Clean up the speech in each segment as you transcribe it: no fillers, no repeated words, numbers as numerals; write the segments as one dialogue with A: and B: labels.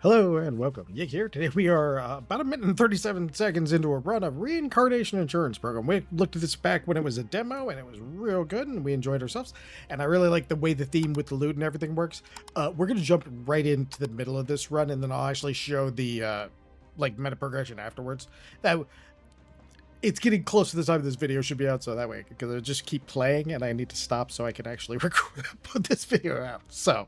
A: Hello and welcome. Yig here. Today we are about a minute and 37 seconds into a run of Reincarnation Insurance Program. We looked at this back when it was a demo and it was real good and we enjoyed ourselves. And I really like the way the theme with the loot and everything works. We're going to jump right into the middle of this run and then I'll actually show the meta progression afterwards. That it's getting close to the time of this video should be out, so that way, because it'll just keep playing and I need to stop so I can actually put this video out. So,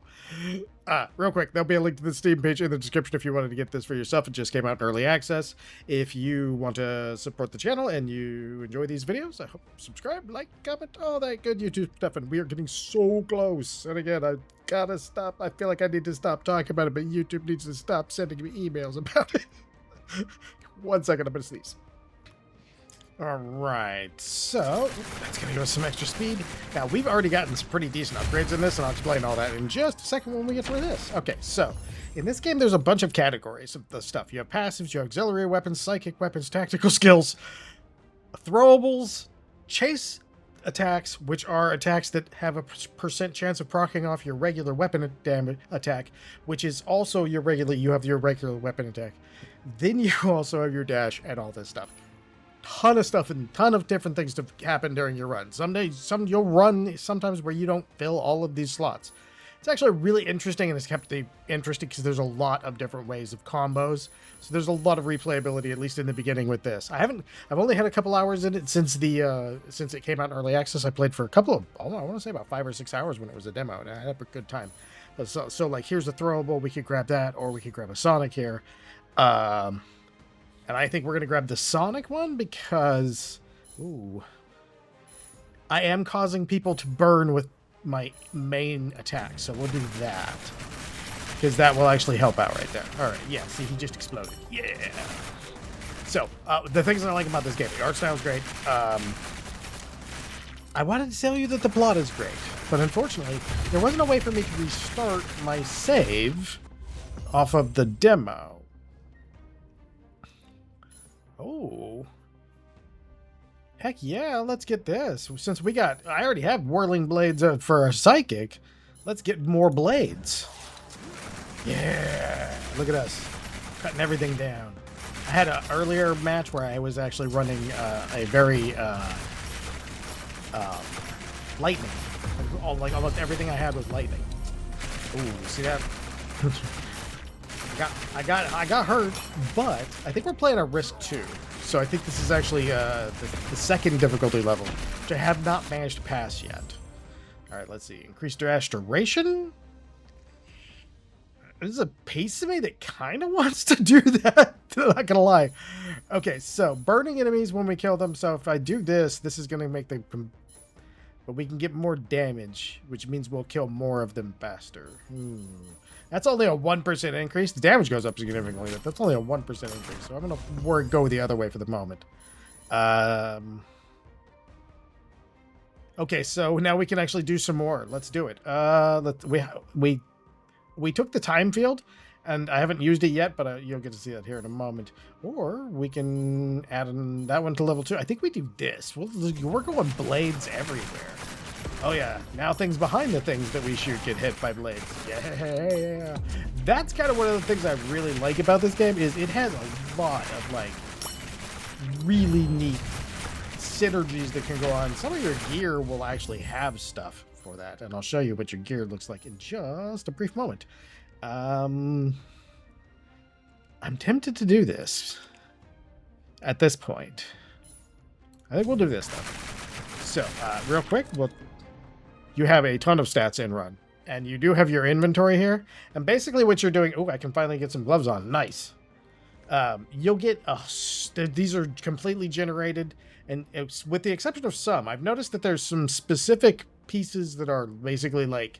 A: real quick, there'll be a link to the Steam page in the description if you wanted to get this for yourself. It just came out in early access. If you want to support the channel and you enjoy these videos, I hope subscribe, like, comment, all that good YouTube stuff. And we are getting so close. And again, I gotta stop. I feel like I need to stop talking about it, but YouTube needs to stop sending me emails about it. 1 second, I'm gonna sneeze. Alright, so that's going to give us some extra speed. Now, we've already gotten some pretty decent upgrades in this, and I'll explain all that in just a second when we get to this. Okay, so in this game, there's a bunch of categories of the stuff. You have passives, you have auxiliary weapons, psychic weapons, tactical skills, throwables, chase attacks, which are attacks that have a percent chance of proccing off your regular weapon attack, which is also you have your regular weapon attack. Then you also have your dash and all this stuff. Ton of stuff and ton of different things to happen during your run. Some days, you'll run sometimes where you don't fill all of these slots. It's actually really interesting, and it's kept it interesting because there's a lot of different ways of combos. So there's a lot of replayability, at least in the beginning with this. I've only had a couple hours in it since it came out in early access. I played for a couple of, I want to say about 5 or 6 hours when it was a demo, and I had a good time. But so like here's a throwable, we could grab that, or we could grab a Sonic here. And I think we're going to grab the Sonic one because, I am causing people to burn with my main attack. So we'll do that. Because that will actually help out right there. All right, yeah, see, he just exploded. Yeah. So, the things I like about this game, the art style is great. I wanted to tell you that the plot is great. But unfortunately, there wasn't a way for me to restart my save off of the demo. Oh, heck yeah, let's get this. Since I already have whirling blades for a psychic, let's get more blades. Yeah, look at us, cutting everything down. I had an earlier match where I was actually running a very lightning. Like almost everything I had was lightning. Ooh, see that? I got hurt, but I think we're playing a risk 2. So I think this is actually the second difficulty level, which I have not managed to pass yet. All right, let's see. Increased dash duration. There's a piece of me that kind of wants to do that. I'm not gonna lie. Okay, so burning enemies when we kill them. So if I do this, this is gonna make them. But we can get more damage, which means we'll kill more of them faster. That's only a 1% increase. The damage goes up significantly, but that's only a 1% increase. So I'm going to go the other way for the moment. Okay, so now we can actually do some more. Let's do it. We took the time field, and I haven't used it yet, but you'll get to see that here in a moment. Or we can add that one to level 2. I think we do this. We're going blades everywhere. Oh yeah, now things behind the things that we shoot get hit by blades. Yeah. That's kind of one of the things I really like about this game is it has a lot of like really neat synergies that can go on. Some of your gear will actually have stuff for that, and I'll show you what your gear looks like in just a brief moment. I'm tempted to do this at this point. I think we'll do this though. So, real quick, you have a ton of stats in run, and you do have your inventory here. And basically what you're doing, I can finally get some gloves on. Nice. You'll get, these are completely generated, and it's, with the exception of some, I've noticed that there's some specific pieces that are basically like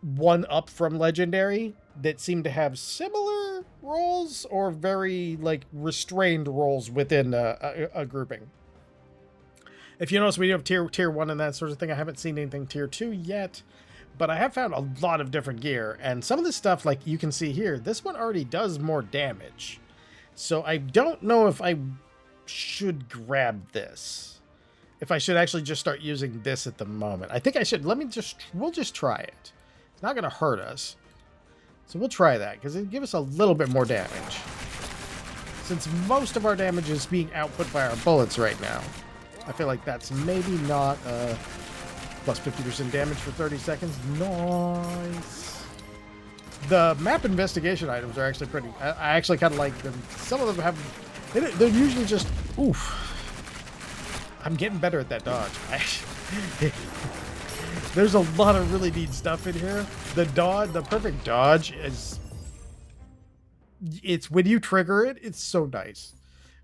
A: one up from legendary that seem to have similar roles or very like restrained roles within a grouping. If you notice, we do have tier 1 and that sort of thing. I haven't seen anything tier 2 yet, but I have found a lot of different gear. And some of this stuff, like you can see here, this one already does more damage. So I don't know if I should grab this. If I should actually just start using this at the moment. I think I should. We'll just try it. It's not going to hurt us. So we'll try that, because it'll give us a little bit more damage. Since most of our damage is being output by our bullets right now, I feel like that's maybe not plus 50% damage for 30 seconds. Nice. The map investigation items are actually pretty... I actually kind of like them. Some of them have... They're usually just... Oof. I'm getting better at that dodge. There's a lot of really neat stuff in here. The perfect dodge is... It's when you trigger it, it's so nice.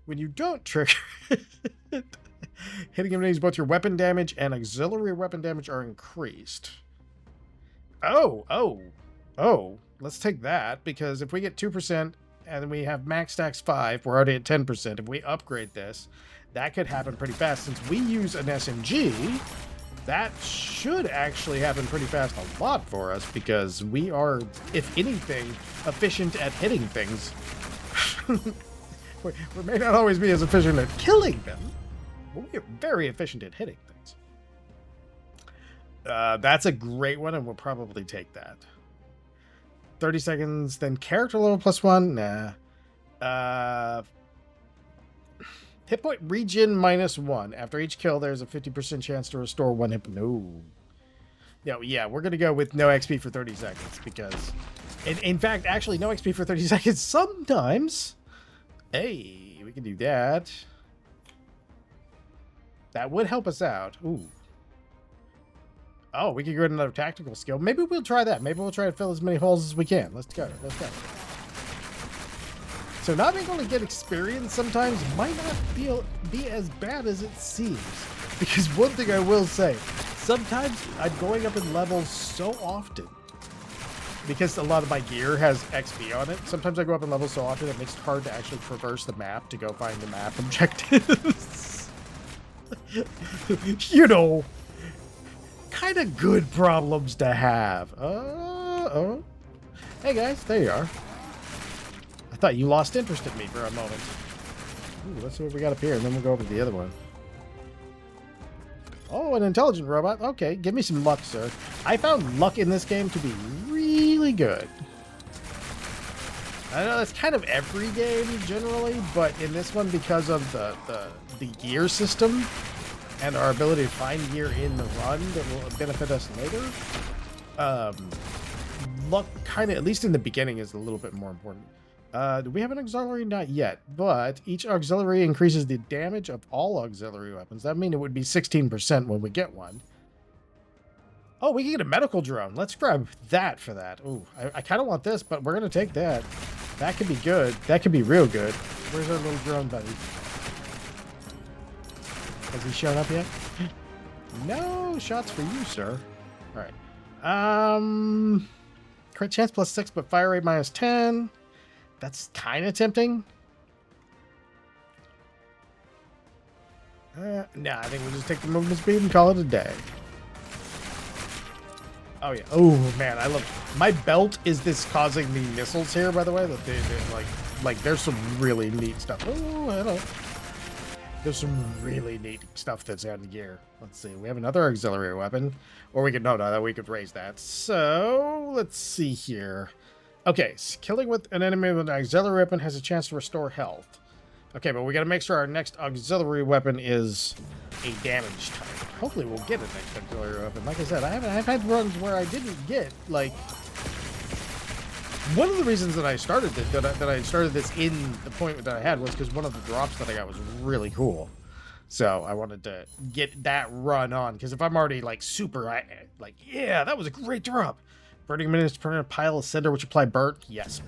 A: When you don't trigger it, hitting enemies, both your weapon damage and auxiliary weapon damage are increased. Oh. Let's take that, because if we get 2% and we have max stacks 5, we're already at 10%. If we upgrade this, that could happen pretty fast. Since we use an SMG, that should actually happen pretty fast a lot for us, because we are, if anything, efficient at hitting things. we may not always be as efficient at killing them, but we are very efficient at hitting things. That's a great one, and we'll probably take that. 30 seconds, then character level +1? Nah. Hit point regen -1. After each kill, there's a 50% chance to restore 1 hit point. No, yeah, we're going to go with no XP for 30 seconds, because... In fact, actually, no XP for 30 seconds sometimes. Hey, we can do that. That would help us out. Ooh. Oh, we could go to another tactical skill. Maybe we'll try that. Maybe we'll try to fill as many holes as we can. Let's go. So not being able to get experience sometimes might not be as bad as it seems. Because one thing I will say, sometimes I'm going up in levels so often, because a lot of my gear has XP on it, sometimes I go up in levels so often it makes it hard to actually traverse the map to go find the map objectives. You know, kind of good problems to have. Hey guys, there you are. I thought you lost interest in me for a moment. Ooh, let's see what we got up here, and then we'll go over to the other one. Oh, an intelligent robot. Okay, give me some luck, sir. I found luck in this game to be really good. I know that's kind of every game generally, but in this one, because of the gear system and our ability to find gear in the run that will benefit us later, luck kind of, at least in the beginning, is a little bit more important. Do we have an auxiliary? Not yet, but each auxiliary increases the damage of all auxiliary weapons. That means it would be 16% when we get one. Oh, we can get a medical drone. Let's grab that for that. Ooh, I kind of want this, but we're going to take that. That could be good. That could be real good. Where's our little drone buddy? Has he shown up yet? No shots for you, sir. All right. Crit chance +6, but fire rate -10. That's kind of tempting. Nah, I think we'll just take the movement speed and call it a day. Oh, yeah. Oh, man, I love... My belt is this causing the missiles here, by the way. That they like, there's some really neat stuff. Oh, hello. There's some really neat stuff that's on the gear. Let's see. We have another auxiliary weapon. Or we could... No, we could raise that. So, let's see here. Okay, so killing with an enemy with an auxiliary weapon has a chance to restore health. Okay, but we got to make sure our next auxiliary weapon is a damage type. Hopefully we'll get a next auxiliary weapon. Like I said, I've had runs where I didn't get, like... One of the reasons that I started this, that I started this in the point that I had, was because one of the drops that I got was really cool. So I wanted to get that run on, because if I'm already, like, super, yeah, that was a great drop. Burning minutes to burn a pile of cinder which apply burnt. Yes,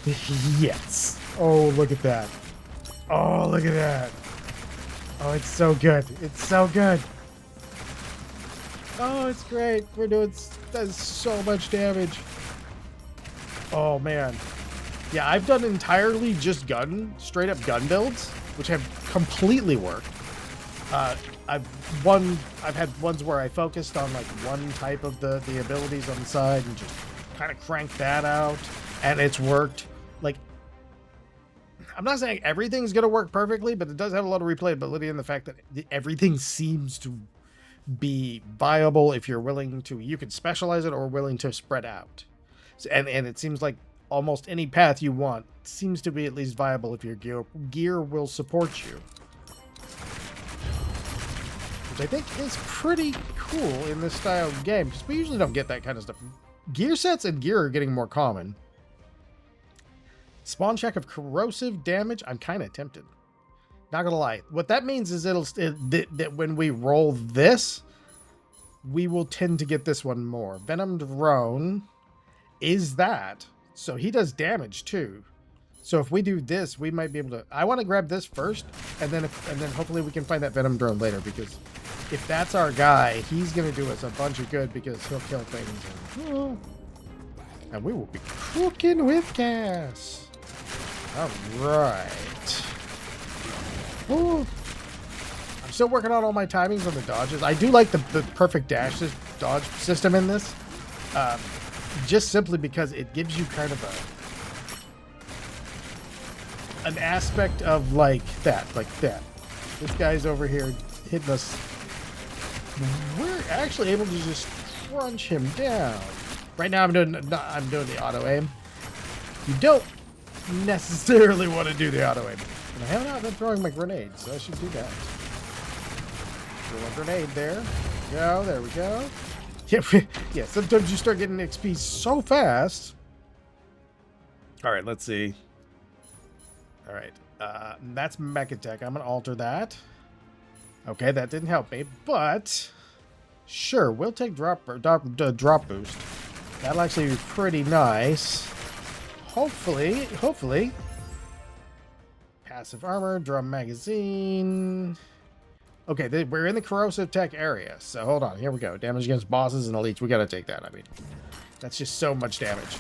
A: please. Yes. Oh, look at that. Oh, look at that. Oh, it's so good. It's so good. Oh, it's great. We're doing... That's so much damage. Oh, man. Yeah, I've done entirely just straight up gun builds, which have completely worked. I've had ones where I focused on like one type of the abilities on the side and just kind of cranked that out, and it's worked. Like, I'm not saying everything's gonna work perfectly, but it does have a lot of replayability in the fact that everything seems to be viable if you're willing to. You can specialize it or willing to spread out. And it seems like almost any path you want seems to be at least viable if your gear will support you. Which I think is pretty cool in this style of game, because we usually don't get that kind of stuff. Gear sets and gear are getting more common. Spawn check of corrosive damage. I'm kind of tempted. Not gonna lie. What that means is that when we roll this, we will tend to get this one more. Venom Drone is that. So he does damage too. So if we do this, we might be able to... I want to grab this first, and then hopefully we can find that Venom Drone later, because if that's our guy, he's going to do us a bunch of good because he'll kill things. And we will be cooking with gas. All right. Ooh. I'm still working on all my timings on the dodges. I do like the perfect dodge system in this. Just simply because it gives you kind of an aspect of like that. This guy's over here hitting us. We're actually able to just crunch him down. Right now I'm doing the auto aim. You don't necessarily want to do the auto aim. And I have not been throwing my grenades, so I should do that. Throw a grenade there. There we go. Yeah, sometimes you start getting XP so fast. All right, let's see. All right, that's Mech Attack. I'm going to alter that. Okay, that didn't help me, but sure, we'll take drop boost. That'll actually be pretty nice. Hopefully. Passive armor, drum magazine. Okay, we're in the corrosive tech area, so hold on. Here we go. Damage against bosses and elites. We gotta take that. I mean, that's just so much damage.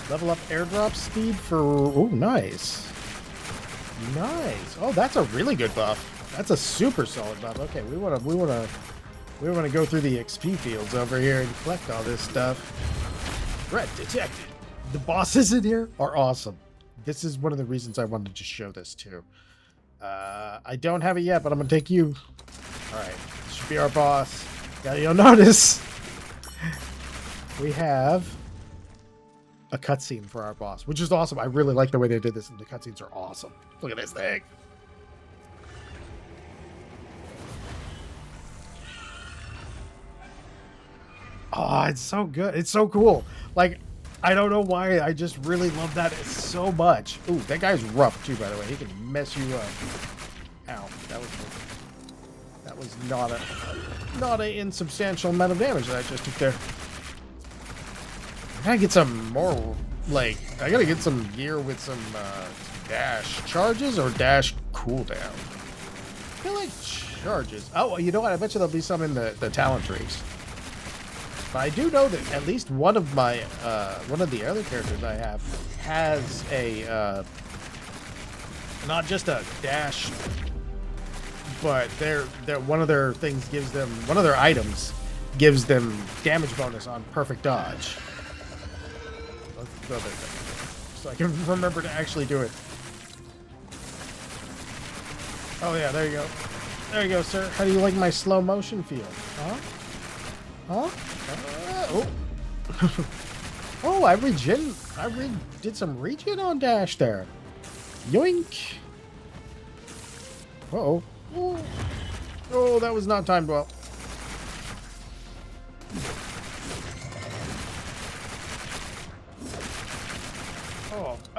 A: Level up airdrop speed for... Oh, nice. Nice. Oh, that's a really good buff. That's a super solid buff. Okay, we wanna go through the XP fields over here and collect all this stuff. Threat detected. The bosses in here are awesome. This is one of the reasons I wanted to show this too. I don't have it yet, but I'm gonna take you. All right, this should be our boss. Now you'll notice we have a cutscene for our boss, which is awesome. I really like the way they did this, and the cutscenes are awesome. Look at this thing. Oh, it's so good. It's so cool. Like, I don't know why. I just really love that so much. Ooh, that guy's rough too, by the way. He can mess you up. Ow, that was not a insubstantial amount of damage that I just took there. I gotta get some more, like, I gotta get some gear with some dash charges or dash cooldown. I feel like charges. Oh, well, you know what? I bet you there'll be some in the talent trees. But I do know that at least one of my one of the other characters I have has a not just a dash, but they're one of their things gives them, one of their items gives them damage bonus on perfect dodge. So I can remember to actually do it. Oh yeah, there you go. There you go, sir. How do you like my slow motion field? Huh? Huh? Oh. Oh, I did some regen on dash there. Yoink. Uh-oh. Oh, that was not timed well.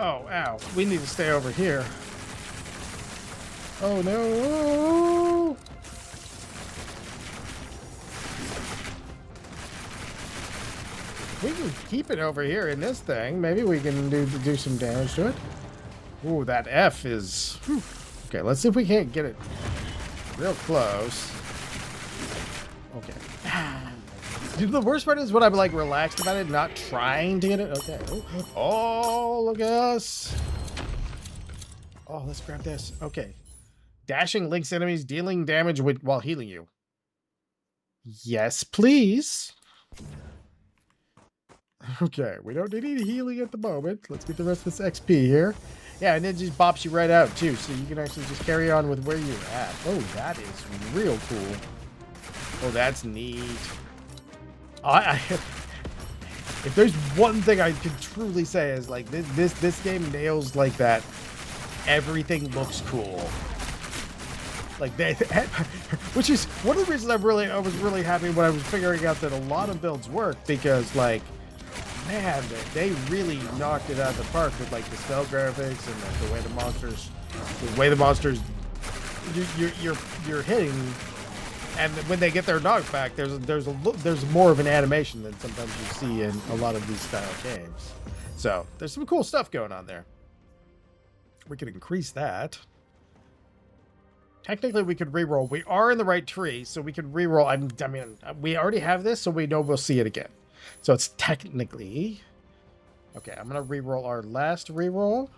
A: Oh, ow. We need to stay over here. Oh, no. We can keep it over here in this thing. Maybe we can do some damage to it. Ooh, that F is... Whew. Okay, let's see if we can't get it real close. Okay. Dude, the worst part is when I'm like relaxed about it, not trying to get it. Okay. Oh, look at us. Oh, let's grab this. Okay. Dashing links enemies, dealing damage while healing you. Yes, please. Okay, we don't need any healing at the moment. Let's get the rest of this XP here. Yeah, and it just bops you right out, too, so you can actually just carry on with where you're at. Oh, that is real cool. Oh, that's neat. If there's one thing I can truly say is like this game nails like that. Everything looks cool. Like which is one of the reasons I was really happy when I was figuring out that a lot of builds work, because like, man, they really knocked it out of the park with like the spell graphics and the way the monsters you're hitting, and when they get their knockback, there's more of an animation than sometimes you see in a lot of these style games. So there's some cool stuff going on there. We could increase that. Technically, we could re-roll. We are in the right tree, so we could re-roll. I mean, we already have this, so we know we'll see it again. So it's technically... Okay, I'm going to re-roll our last re-roll.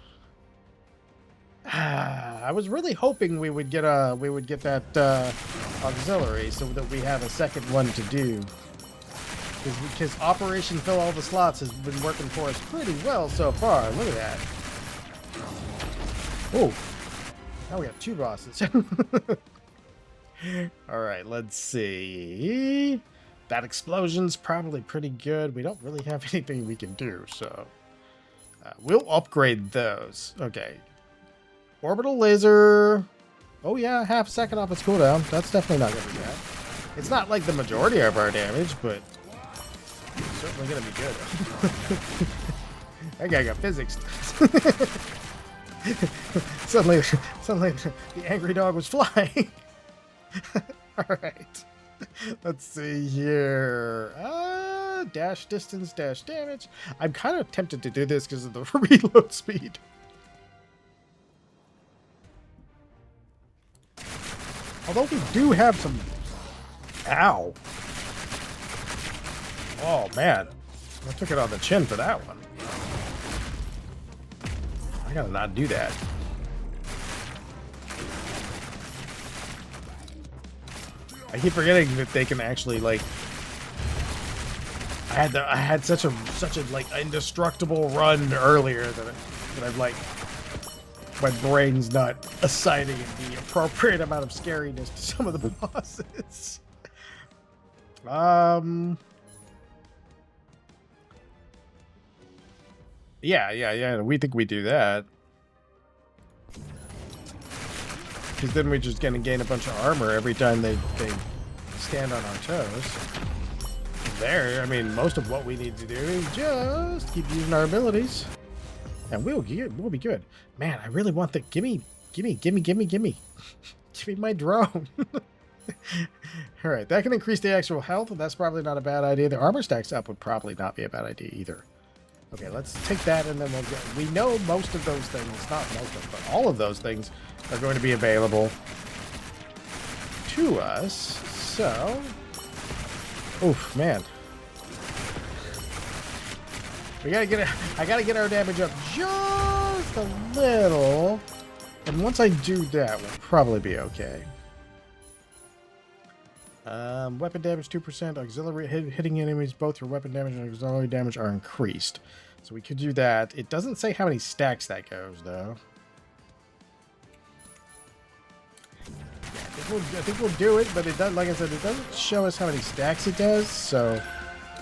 A: I was really hoping we would get that auxiliary so that we have a second one to do. Because Operation Fill All the Slots has been working for us pretty well so far. Look at that. Oh. Now we got 2 bosses. Alright, let's see. That explosion's probably pretty good. We don't really have anything we can do, so... we'll upgrade those. Okay. Orbital laser. Oh yeah, half a second off its cooldown. That's definitely not going to be bad. It's not like the majority of our damage, but... it's certainly going to be good. That guy got physics. Suddenly the angry dog was flying. Alright. Let's see here. Dash distance, dash damage. I'm kind of tempted to do this because of the reload speed. Although we do have some... Ow. Oh, man. I took it on the chin for that one. I gotta not do that. I keep forgetting that they can actually like. I had such a like indestructible run earlier that I've like my brain's not assigning the appropriate amount of scariness to some of the bosses. Yeah. We think we do that. Because then we're just going to gain a bunch of armor every time they stand on our toes. There, I mean, most of what we need to do is just keep using our abilities. And we'll be good. Man, I really want the... Gimme. Give me my drone. Alright, that can increase the actual health, and that's probably not a bad idea. The armor stacks up would probably not be a bad idea either. Okay, let's take that and then we'll get... We know most of those things, not most of them, but all of those things are going to be available to us. So... Oof, man. We gotta get I gotta get our damage up just a little. And once I do that, we'll probably be okay. Weapon damage 2%. Auxiliary hitting enemies, both your weapon damage and auxiliary damage are increased. So we could do that. It doesn't say how many stacks that goes, though. Yeah, I think we'll do it, but it does, like I said, it doesn't show us how many stacks it does. So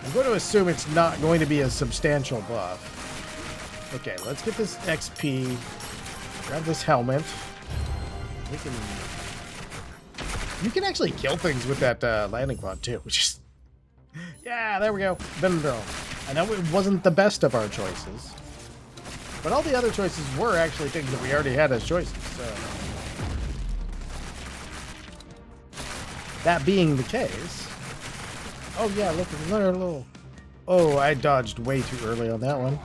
A: I'm going to assume it's not going to be a substantial buff. Okay, let's get this XP. Grab this helmet. You can actually kill things with that landing pod too, which is... Yeah, there we go. Vendrome. I know it wasn't the best of our choices, but all the other choices were actually things that we already had as choices. So. That being the case... Oh yeah, look, another little... Oh, I dodged way too early on that one.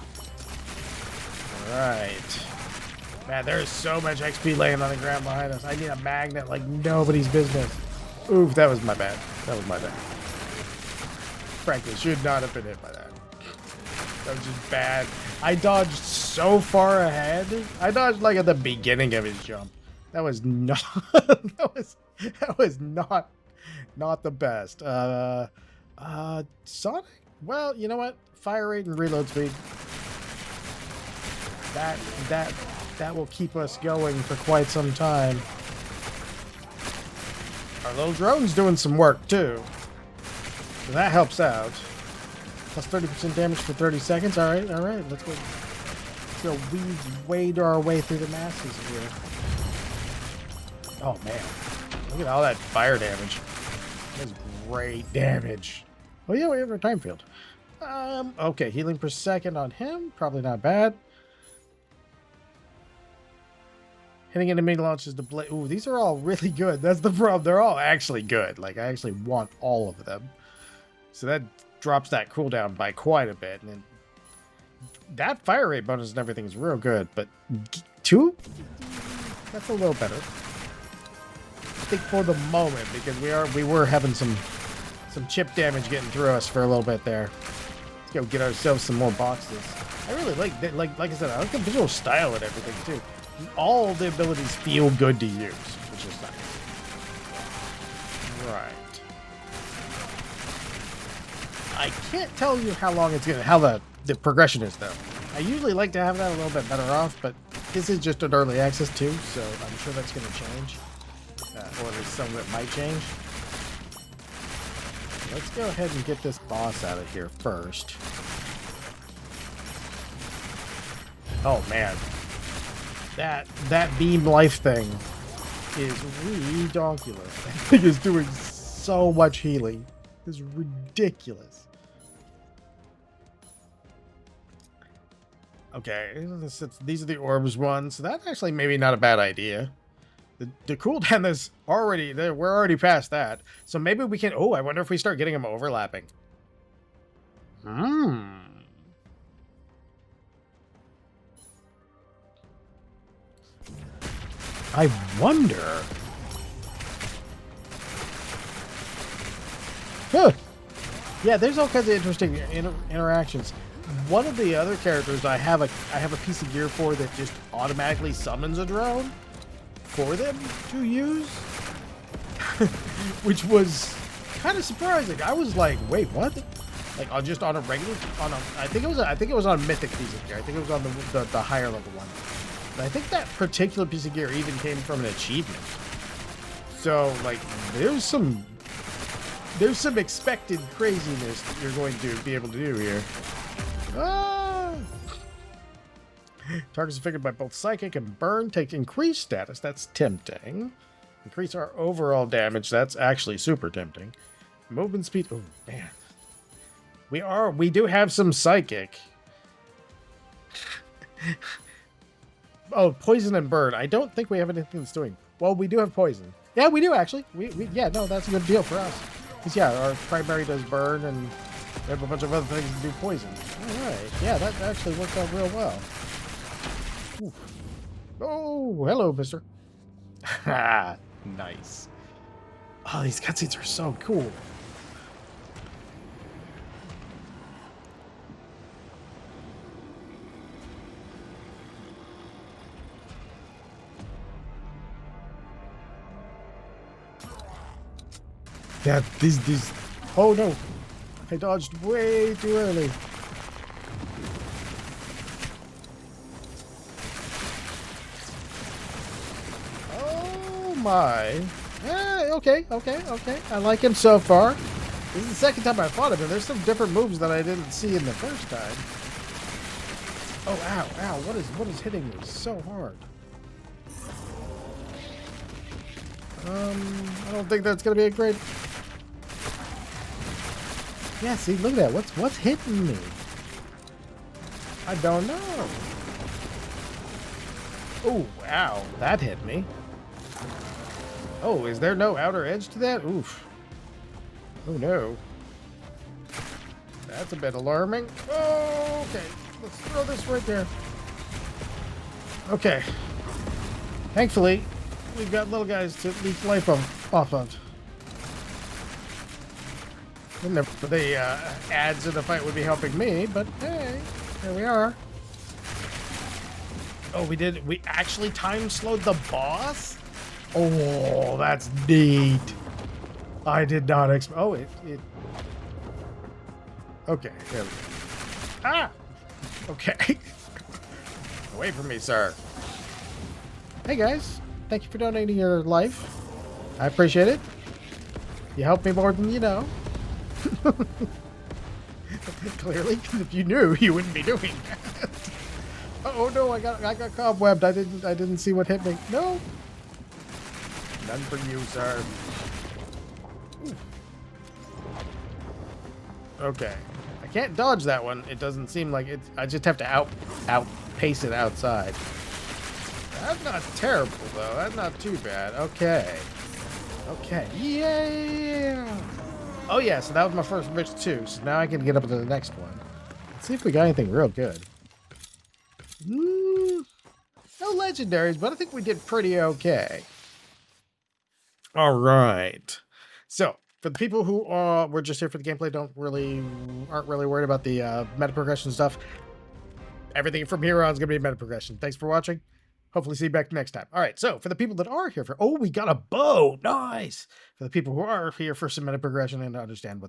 A: Alright. Man, there's so much XP laying on the ground behind us. I need a magnet like nobody's business. Oof, that was my bad. That was my bad. Frankly, should not have been hit by that. That was just bad. I dodged so far ahead. I dodged like at the beginning of his jump. That was not... that was not the best. Sonic? Well, you know what? Fire rate and reload speed. That will keep us going for quite some time. Our little drone's doing some work too. So that helps out. Plus 30% damage for 30 seconds. All right, all right. Let's go weave wade our way through the masses here. Oh man, look at all that fire damage. That's great damage. Oh yeah, we have our time field. Okay, healing per second on him. Probably not bad. Hitting enemy launches the blade. Ooh, these are all really good. That's the problem. They're all actually good. Like, I actually want all of them. So that drops that cooldown by quite a bit. And that fire rate bonus and everything is real good. But 2? That's a little better. I think for the moment, because we were having some chip damage getting through us for a little bit there. Let's go get ourselves some more boxes. I really like I said, I like the visual style and everything too. All the abilities feel good to use, which is nice. Right. I can't tell you how long it's how the progression is though. I usually like to have that a little bit better off, but this is just an early access too, so I'm sure that's going to change. Or at least some of it might change. Let's go ahead and get this boss out of here first. Oh man. That beam life thing is redonkulous. That thing is doing so much healing. It's ridiculous. Okay, these are the orbs ones. So that's actually maybe not a bad idea. The cooldown is already there. We're already past that. So maybe we can... Oh, I wonder if we start getting them overlapping. I wonder. Huh. Yeah, there's all kinds of interesting interactions. One of the other characters I have a piece of gear for that just automatically summons a drone for them to use, which was kind of surprising. I was like, wait, what? Like just on a regular, I think it was on a mythic piece of gear. I think it was on the higher level one. But I think that particular piece of gear even came from an achievement. So like, there's some expected craziness that you're going to be able to do here. Targets affected by both psychic and burn take increased status. That's tempting. Increase our overall damage. That's actually super tempting. Movement speed. Oh man, we do have some psychic. Oh, poison and burn. I don't think we have anything that's doing. Well, we do have poison. Yeah, we do actually. Yeah, no, that's a good deal for us. Because yeah, our primary does burn, and we have a bunch of other things that do poison. All right. Yeah, that actually worked out real well. Ooh. Oh, hello, mister. Nice. Oh, these cutscenes are so cool. Yeah, these. Oh no! I dodged way too early. Oh my! Okay. I like him so far. This is the second time I fought him, and there's some different moves that I didn't see in the first time. Oh, ow! What is hitting me so hard? I don't think that's gonna be a great. Yeah, see, look at that. What's hitting me? I don't know. Oh, wow, that hit me. Oh, is there no outer edge to that? Oof. Oh no. That's a bit alarming. Oh, okay. Let's throw this right there. Okay. Thankfully, we've got little guys to leech life off of. The ads in the fight would be helping me, but hey, here we are. Oh, we actually time slowed the boss? Oh, that's neat. I did not expect. Oh, it. Okay, there we go. Ah! Okay. Away from me, sir. Hey, guys. Thank you for donating your life. I appreciate it. You helped me more than you know. Clearly, if you knew, you wouldn't be doing that. Oh no, I got cobwebbed. I didn't see what hit me. No. None for you, sir. Okay. I can't dodge that one. It doesn't seem like it. I just have to outpace it outside. That's not terrible though. That's not too bad. Okay. Okay. Yeah. Oh yeah, so that was my first bridge too. So now I can get up to the next one. Let's see if we got anything real good. No legendaries, but I think we did pretty okay. All right. So for the people who were just here for the gameplay, aren't really worried about the meta progression stuff. Everything from here on is gonna be meta progression. Thanks for watching. Hopefully see you back next time. All right, so for the people that are here we got a bow. Nice. For the people who are here for some meta progression and to understand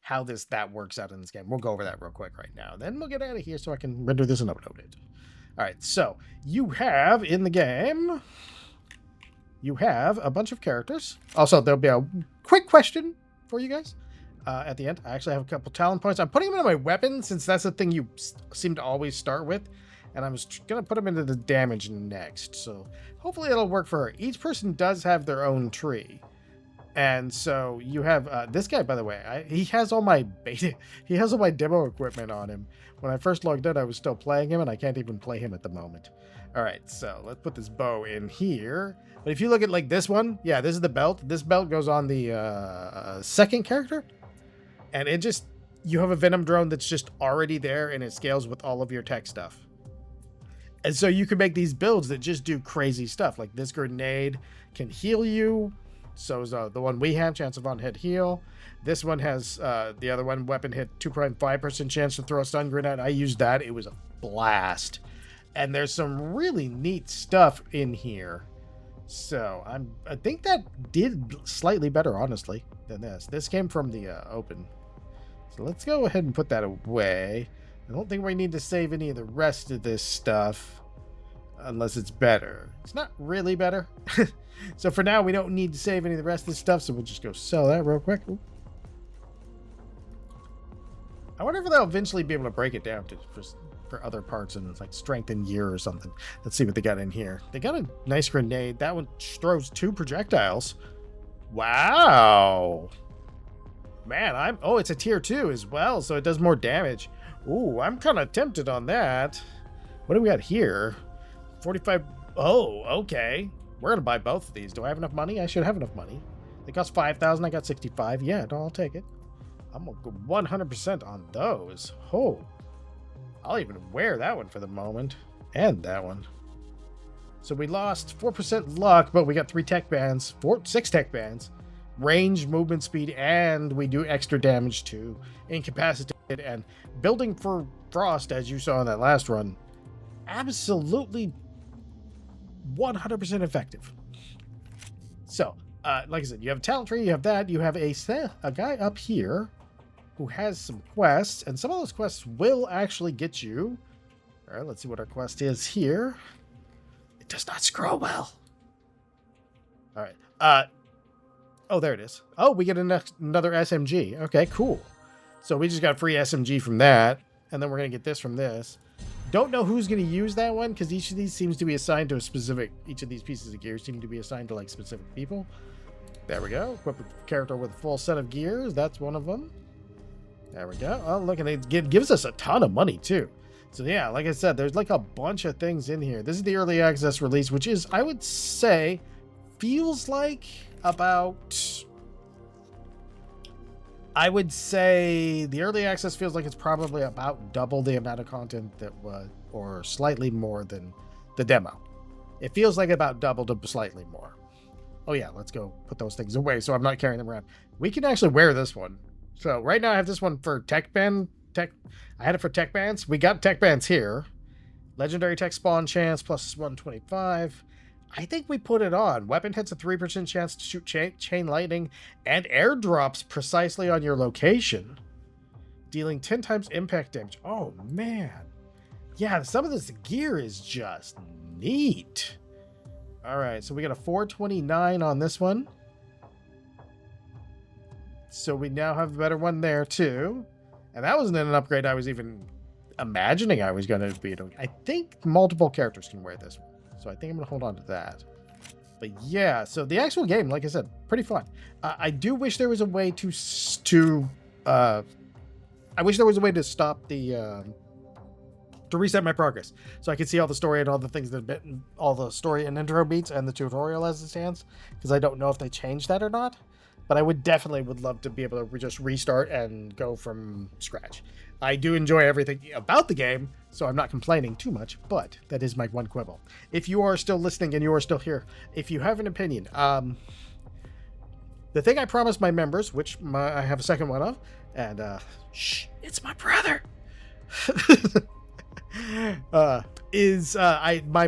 A: how that works out in this game, we'll go over that real quick right now. Then we'll get out of here so I can render this and upload it. All right, so you have in the game, you have a bunch of characters. Also, there'll be a quick question for you guys at the end. I actually have a couple talent points. I'm putting them into my weapon since that's the thing you seem to always start with. And I was going to put them into the damage next. So hopefully it'll work for her. Each person does have their own tree. And so you have this guy, by the way, he has all my demo equipment on him. When I first logged in, I was still playing him and I can't even play him at the moment. All right, so let's put this bow in here. But if you look at like this one, yeah, this is the belt. This belt goes on the second character. And you have a venom drone that's just already there and it scales with all of your tech stuff. And so you can make these builds that just do crazy stuff. Like this grenade can heal you. So is the one we have, chance of on-hit heal. This one has, the other one, weapon hit 2.5% chance to throw a stun grenade. I used that. It was a blast. And there's some really neat stuff in here. So I think that did slightly better, honestly, than this. This came from the open. So let's go ahead and put that away. I don't think we need to save any of the rest of this stuff unless it's better. It's not really better. So for now, we don't need to save any of the rest of this stuff, so we'll just go sell that real quick. Ooh. I wonder if they'll eventually be able to break it down for other parts and like strength and gear or something. Let's see what they got in here. They got a nice grenade. That one throws 2 projectiles. Wow. Man, oh, it's a tier 2 as well, so it does more damage. Ooh, I'm kind of tempted on that. What do we got here? 45. Oh, okay. We're going to buy both of these. Do I have enough money? I should have enough money. They cost 5,000. I got 65. Yeah, no, I'll take it. I'm going to go 100% on those. Oh, I'll even wear that one for the moment. And that one. So we lost 4% luck, but we got 6 tech bands. Range, movement speed, and we do extra damage to incapacitated and building for frost, as you saw in that last run. Absolutely 100% effective. So, like I said, you have a talent tree, you have that, you have a guy up here who has some quests, and some of those quests will actually get you. All right, let's see what our quest is here. It does not scroll well. All right. Oh, there it is. Oh, we get another SMG. Okay, cool. So we just got free SMG from that, and then we're going to get this from this. Don't know who's going to use that one, because each of these seems to be assigned to a specific... Each of these pieces of gear seem to be assigned to, like, specific people. There we go. Equip a character with a full set of gears. That's one of them. There we go. Oh, look, and it gives us a ton of money, too. So, yeah, like I said, there's, like, a bunch of things in here. This is the early access release, which is, I would say, feels like... I would say the early access feels like it's probably about double the amount of content that was, or slightly more than the demo. It feels like about double to slightly more. Oh yeah, let's go put those things away so I'm not carrying them around. We can actually wear this one. So right now I have this one for I had it for tech bands. We got tech bands here. Legendary tech spawn chance plus 125. I think we put it on. Weapon hits a 3% chance to shoot chain lightning and airdrops precisely on your location, dealing 10 times impact damage. Oh, man. Yeah, some of this gear is just neat. All right, so we got a 429 on this one. So we now have a better one there, too. And that wasn't an upgrade I was even imagining I was going to be doing. I think multiple characters can wear this one. So I think I'm going to hold on to that. But yeah, so the actual game, like I said, pretty fun. I do wish there was a way to I wish there was a way to stop the to reset my progress, so I could see all the story and all the things that have been, all the story and intro beats and the tutorial as it stands, because I don't know if they changed that or not. But I would love to be able to just restart and go from scratch. I do enjoy everything about the game, so I'm not complaining too much, but that is my one quibble. If you are still listening and you are still here, if you have an opinion, the thing I promised my members, which I have a second one of, and shh, it's my brother,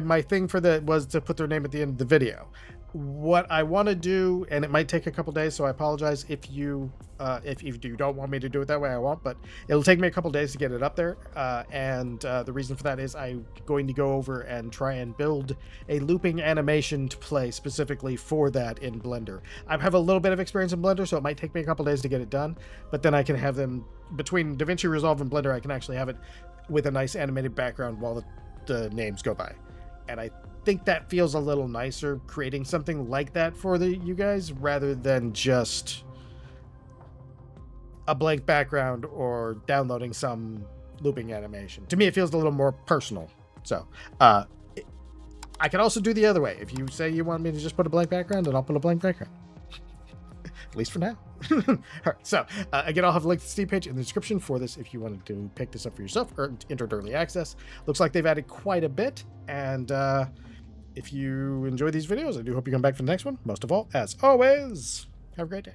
A: my thing for that was to put their name at the end of the video. What I want to do, and it might take a couple days, so I apologize if you don't want me to do it that way, I won't, but it'll take me a couple days to get it up there. The reason for that is I'm going to go over and try and build a looping animation to play specifically for that in Blender. I have a little bit of experience in Blender, so it might take me a couple days to get it done, but then I can have them between DaVinci Resolve and Blender. I can actually have it with a nice animated background while the names go by. And I think that feels a little nicer, creating something like that for you guys, rather than just a blank background or downloading some looping animation. To me, it feels a little more personal. So I can also do the other way. If you say you want me to just put a blank background, then I'll put a blank background. At least for now. All right, so again, I'll have a link to the Steam page in the description for this if you wanted to pick this up for yourself or enter early access. Looks like they've added quite a bit, and if you enjoy these videos, I do hope you come back for the next one. Most of all, as always, have a great day.